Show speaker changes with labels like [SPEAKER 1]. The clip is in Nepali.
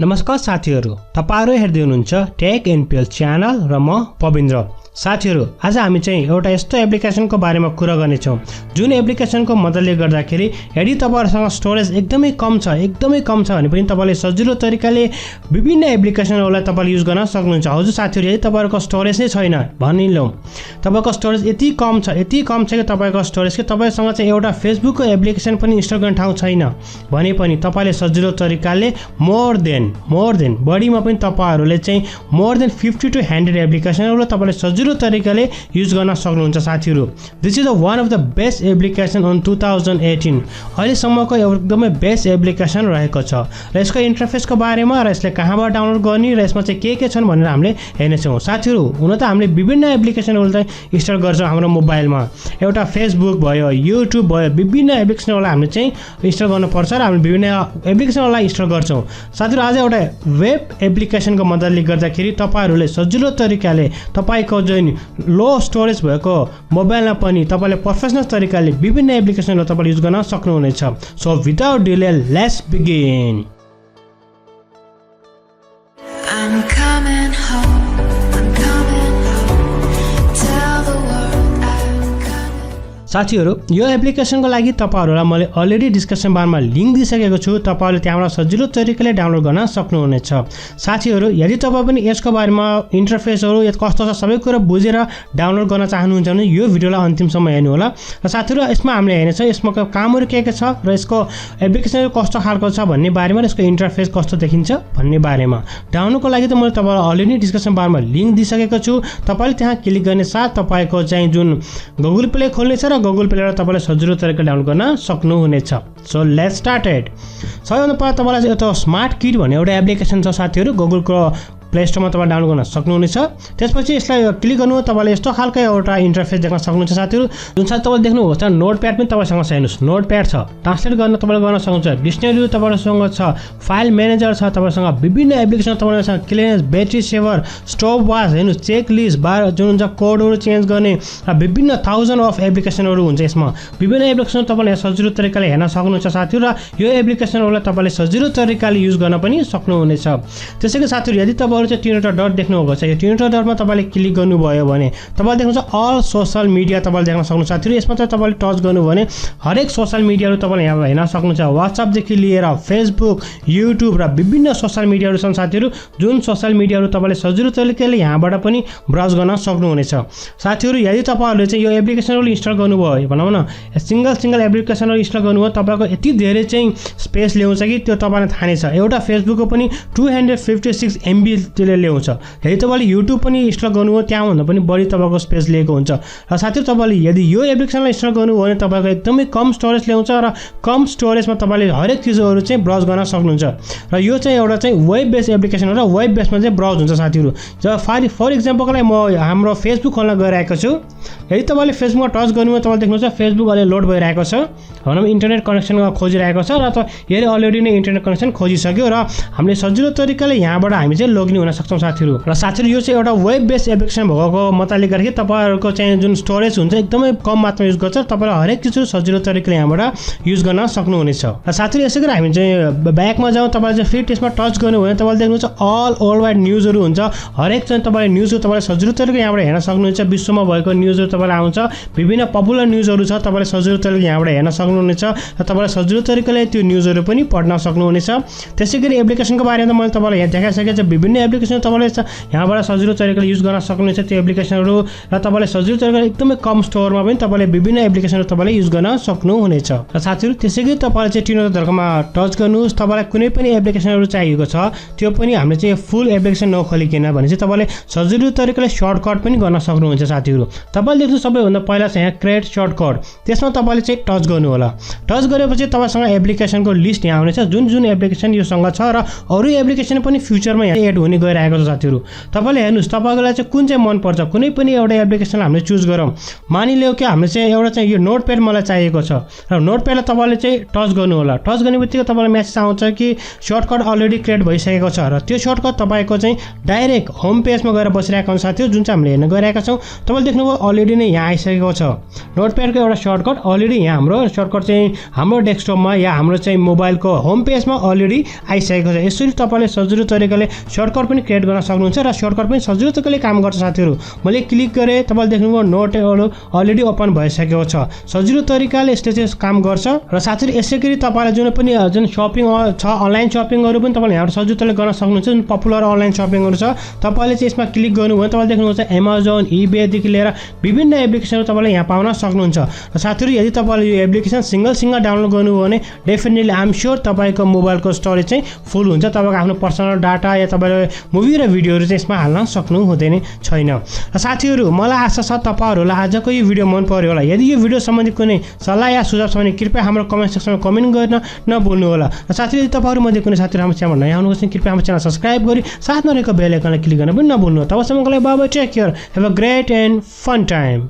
[SPEAKER 1] नमस्कार साथीहरु, तपाईहरु हेर्दै हुनुहुन्छ TechNpel च्यानल र म पविन्द्र। साथीहरु, आज हामी चाहिँ एउटा यस्तो एप्लिकेसनको बारेमा कुरा गर्ने छौं जुन एप्लिकेसनको मद्दतले गर्दाखेरि यदि तपाईहरुसँग स्टोरेज एकदमै कम छ भने पनि तपाईले सजिलो तरिकाले विभिन्न एप्लिकेसनहरुलाई तपाईले युज गर्न सक्नुहुन्छ। हजुर साथीहरु, यदि तपाईहरुको स्टोरेज नै छैन भनिलौं, तपाईको स्टोरेज यति कम छ कि तपाईको स्टोरेज के तपाईसँग चाहिँ एउटा फेसबुकको एप्लिकेसन पनि इन्स्टल गर्न ठाउँ छैन भने पनि तपाईले सजिलो तरिकाले मोर देन बढीमा पनि तपाईहरुले चाहिँ मोर देन 50 to 100 एप्लिकेसनहरुलाई तपाईले सजिलो तरिकाले युज गर्न सक्नुहुन्छ। साथीहरु, this is one of the best application on 2018 अहिलेसम्मको एकदमै बेस्ट एप्लिकेसन रहेको छ र यसको इन्टरफेसको बारेमा र यसले कहाँबाट डाउनलोड गर्ने र यसमा चाहिँ के छन् भनेर हामीले हेर्नेछौँ। साथीहरु, हुन त हामीले विभिन्न एप्लिकेसनहरु चाहिँ इन्स्टल गर्छौँ हाम्रो मोबाइलमा। एउटा फेसबुक भयो, युट्युब भयो, विभिन्न एप्लिकेसनहरुलाई हामीले चाहिँ इन्स्टल गर्नुपर्छ र हामीले विभिन्न एप्लिकेसनहरुलाई इन्स्टल गर्छौँ। साथीहरु, आज एउटा वेब एप्लिकेसनको मद्दतले गर्दाखेरि तपाईहरुले सजिलो तरिकाले तपाईको जुन लो स्टोरेज भएको मोबाइलमा पनि तपाईले प्रोफेसनल तरिकाले विभिन्न एप्लिकेसनहरु तपाईले युज गर्न सक्नुहुनेछ। So without delay let's begin. साथीहरु, यो एप्लिकेसनको लागि तपाईहरुलाई मैले अलरेडी डिस्क्रिप्सन बारमा लिंक दिइसकेको छु, तपाईहरुले त्यहाँबाट सजिलो तरिकाले डाउनलोड गर्न सक्नुहुनेछ। साथीहरु, यदि तपाई पनि यसको बारेमा इन्टरफेसहरु यो कस्तो छ सबै कुरा बुझेर डाउनलोड गर्न चाहनुहुन्छ भने यो भिडियोलाई अन्तिमसम्म हेर्नु होला। र साथीहरु, यसमा हामीले हेर्नेछौँ यसमा कामहरु के छ र यसको एप्लिकेसन कस्तो खालको छ भन्ने बारेमा र यसको इन्टरफेस कस्तो देखिन्छ भन्ने बारेमा। डाउनलोडको लागि त मैले तपाईलाई अलरेडी डिस्क्रिप्सन बारमा लिंक दिइसकेको छु। तपाईले त्यहाँ क्लिक गर्ने साथ तपाईको चाहिँ जुन गुगल प्ले खोल्ने छ र गुगल प्लेबाट तपाईले सजिलो तरिकाले डाउनलोड गर्न सक्नुहुनेछ। So let's started. सबैभन्दा पहिला तपाईलाई एउटा स्मार्ट किट भन्ने एउटा एप्लिकेसन छ साथीहरु, गुगलको प्ले स्टोरमा तपाईले डाउनलोड गर्न सक्नुहुनेछ। त्यसपछि यसलाई क्लिक गर्नु तपाईले यस्तो खालको एउटा इन्टरफेस देख्न सक्नुहुन्छ। साथीहरु, जुन साथ तपाईले देख्नुहुन्छ नोटप्याड पनि तपाईसँग छ, हेर्नुस् नोटप्याड छ, ट्रान्सलेट गर्न तपाईले गर्न सक्नुहुन्छ, डिक्सनरी तपाईसँग छ, फाइल म्यानेजर छ, तपाईसँग विभिन्न एप्लिकेसन तपाईसँग clearance, battery shaver, stop watch, हेर्नुस् चेक लिस्ट, जुन हुन्छ कोडहरु चेन्ज गर्ने र विभिन्न थाउजन्ड अफ एप्लिकेसनहरु हुन्छ। यसमा विभिन्न एप्लिकेसन तपाईले सजिलो तरिकाले हेर्न सक्नुहुन्छ साथीहरु, र यो एप्लिकेसनहरुलाई तपाईले सजिलो तरिकाले युज गर्न पनि सक्नुहुनेछ। त्यसैले साथीहरु, यदि तपाईले ट्विटर डट देख्नुभएको छ, यो ट्विटर डटमा तपाईले क्लिक गर्नुभयो भने तपाईले देख्नुहुन्छ अल सोशल मिडिया तपाईले देख्न सक्नुहुन्छ। साथीहरु, यसमा चाहिँ तपाईले टच गर्नु भने हरेक सोशल मिडियाहरु तपाईले यहाँ हेर्न सक्नुहुन्छ। WhatsApp देखि लिएर फेसबुक, युट्युब र विभिन्न सोशल मिडियाहरु छन् साथीहरु, जुन सोशल मिडियाहरु तपाईले सजिलो तरिकाले यहाँबाट पनि ब्राउज गर्न सक्नुहुनेछ। साथीहरु, यदि तपाईहरुले चाहिँ यो एप्लिकेसनहरु इन्स्टल गर्नुभयो भनौँ न, सिंगल एप्लिकेसनहरु इन्स्टल गर्नुभयो तपाईको यति धेरै चाहिँ स्पेस ल्याउँछ कि त्यो तपाईलाई थाहा नै छ। एउटा फेसबुकको पनि 256 MB त्यसले ल्याउँछ। यदि तपाईले युट्युब पनि इन्स्टल गर्नुभयो त्यहाँ भन्दा पनि बढी तपाईको स्पेस लिएको हुन्छ। र साथीहरु, तपाईले यदि यो एप्लिकेसनलाई इन्स्टल गर्नुभयो भने तपाईको एकदमै कम स्टोरेज ल्याउँछ र कम स्टोरेजमा तपाईले हरेक चिजहरु चाहिँ ब्राउज गर्न सक्नुहुन्छ। र यो चाहिँ एउटा चाहिँ वेब बेस्ड एप्लिकेसन हो र वेब बेस्डमा चाहिँ ब्राउज हुन्छ साथीहरु। जब फर एक्जाम्पलको लागि म हाम्रो फेसबुक खोल्न गइरहेको छु। यदि तपाईले फेसबुकमा टच गर्नुभयो तपाईले देख्नुहुन्छ फेसबुक अहिले लोड भइरहेको छ, भनौँ इन्टरनेट कनेक्सन खोजिरहेको छ र यसले अलरेडी नै इन्टरनेट कनेक्सन खोजिसक्यो र हामीले सजिलो तरिकाले यहाँबाट हामी चाहिँ लगइन हुन सक्छौं साथीहरु। र साथीहरु, यो चाहिँ एउटा वेब बेस्ड एप्लिकेसन भएको मतले गर्दाखेरि तपाईहरुको चाहिँ जुन स्टोरेज हुन्छ एकदमै कम मात्रामा युज गर्छ, तपाईले हरेक चिज सजिलो तरिकाले यहाँबाट युज गर्न सक्नुहुनेछ। र साथीहरु, यसैगरी हामी चाहिँ ब्याकमा जाउँ, तपाईले चाहिँ फ्री टेस्टमा टच गर्नु भने तपाईले देख्नुहुन्छ अल वर्ल्ड न्यूजहरु हुन्छ। हरेक चाहिँ तपाईले न्यूजहरु तपाईले सजिलो तरिकाले यहाँबाट हेर्न सक्नुहुन्छ। विश्वमा भएको न्यूजहरु तपाईलाई आउँछ, विभिन्न पपुलर न्यूजहरु छ, तपाईले सजिलो तरिकाले यहाँबाट हेर्न सक्नुहुनेछ र तपाईले सजिलो तरिकाले त्यो न्यूजहरु पनि पढ्न सक्नुहुनेछ। त्यसैगरी एप्लिकेसनको बारेमा मैले तपाईलाई यहाँ देखाइसकेको छु, विभिन्न एप्लिकेसन तपाईले यहाँबाट सजिलो तरिकाले युज गर्न सक्नुहुनेछ त्यो एप्लिकेसनहरु, र तपाईले सजिलो तरिकाले एकदमै कम स्टोरमा पनि तपाईले विभिन्न एप्लिकेसनहरु तपाईले युज गर्न सक्नुहुनेछ। र साथीहरु, त्यसैगरी तपाईले चाहिँ ट्विटरमा टच गर्नुस्, तपाईलाई कुनै पनि एप्लिकेसनहरु चाहिएको छ त्यो पनि हामीले चाहिँ फुल एप्लिकेसन नखोलिकिन भने चाहिँ तपाईले सजिलो तरिकाले सर्टकट पनि गर्न सक्नुहुन्छ साथीहरु। तपाईले देख्नु सबैभन्दा पहिला चाहिँ यहाँ क्रिएट सर्टकट, त्यसमा तपाईले चाहिँ टच गर्नु होला। टच गरेपछि तपाईसँग एप्लिकेसनको लिस्ट यहाँ आउनेछ, जुन एप्लिकेसन योसँग छ र अरु एप्लिकेसन पनि फ्युचरमा यहाँ एड हुने पनि गइरहेको छ साथीहरू। तपाईँले हेर्नुहोस् तपाईँलाई चाहिँ कुन चाहिँ मनपर्छ, कुनै पनि एउटा एप्लिकेसनलाई हामीले चुज गरौँ। मानिलियो कि हामीले चाहिँ एउटा चाहिँ यो नोटप्याड मलाई चाहिएको छ र नोटप्याडलाई तपाईँले चाहिँ टच गर्नु होला। टच गर्ने बित्तिकै तपाईँलाई मेसेज आउँछ कि सर्टकट अलरेडी क्रिएट भइसकेको छ र त्यो सर्टकट तपाईँको चाहिँ डाइरेक्ट होम पेजमा गएर बसिरहेको हुन्छ साथीहरू, जुन चाहिँ हामीले हेर्न गइरहेका छौँ। तपाईँले देख्नुभयो अलरेडी नै यहाँ आइसकेको छ नोटप्याडको एउटा सर्टकट। अलरेडी यहाँ हाम्रो सर्टकट चाहिँ हाम्रो डेस्कटपमा या हाम्रो चाहिँ मोबाइलको होम पेजमा अलरेडी आइसकेको छ। यसरी तपाईँले सजिलो तरिकाले सर्टकट पनि क्रिएट गर्न सक्नुहुन्छ र सर्टकट पनि सजिलो तरिकाले काम गर्छ साथीहरू। मैले क्लिक गरेँ, तपाईँले देख्नुभयो नोटहरू अलरेडी ओपन भइसकेको छ। सजिलो तरिकाले यसले चाहिँ काम गर्छ र साथीहरू यसै गरी तपाईँलाई जुन सपिङ छ, अनलाइन सपिङहरू पनि तपाईँले यहाँबाट सजिलो तरिकाले गर्न सक्नुहुन्छ। जुन पपुलर अनलाइन सपिङहरू छ तपाईँले चाहिँ यसमा क्लिक गर्नुभयो तपाईँले देख्नुहुन्छ एमाजोन, इबेदेखि लिएर विभिन्न एप्लिकेसनहरू तपाईँले यहाँ पाउन सक्नुहुन्छ। र साथीहरू यदि तपाईँले यो एप्लिकेसन सिंगल डाउनलोड गर्नुभयो भने डेफिनेटली आइएम स्योर तपाईँको मोबाइलको स्टोरेज चाहिँ फुल हुन्छ। तपाईँको आफ्नो पर्सनल डाटा या तपाईँले मुभी र भिडियोहरू चाहिँ यसमा हाल्न सक्नु हुँदैन छैन। र साथीहरू मलाई आशा छ तपाईँहरूलाई आजको यो भिडियो मन पर्यो होला। यदि यो भिडियो सम्बन्धी कुनै सल्लाह या सुझाव छ भने कृपया हाम्रो कमेन्ट सेक्सनमा कमेन्ट गर्न नभुल्नु होला। र साथीहरू यदि तपाईँहरूमध्ये कुनै साथीहरू हाम्रो च्यानलमा नयाँ आउनुहुन्छ भने कृपया हाम्रो च्यानल सब्सक्राइब गरी साथमा रहेको बेल आइकनलाई क्लिक गर्न पनि नभुल्नु। तबसम्मको लागि bye bye, take care, have a great and fun time.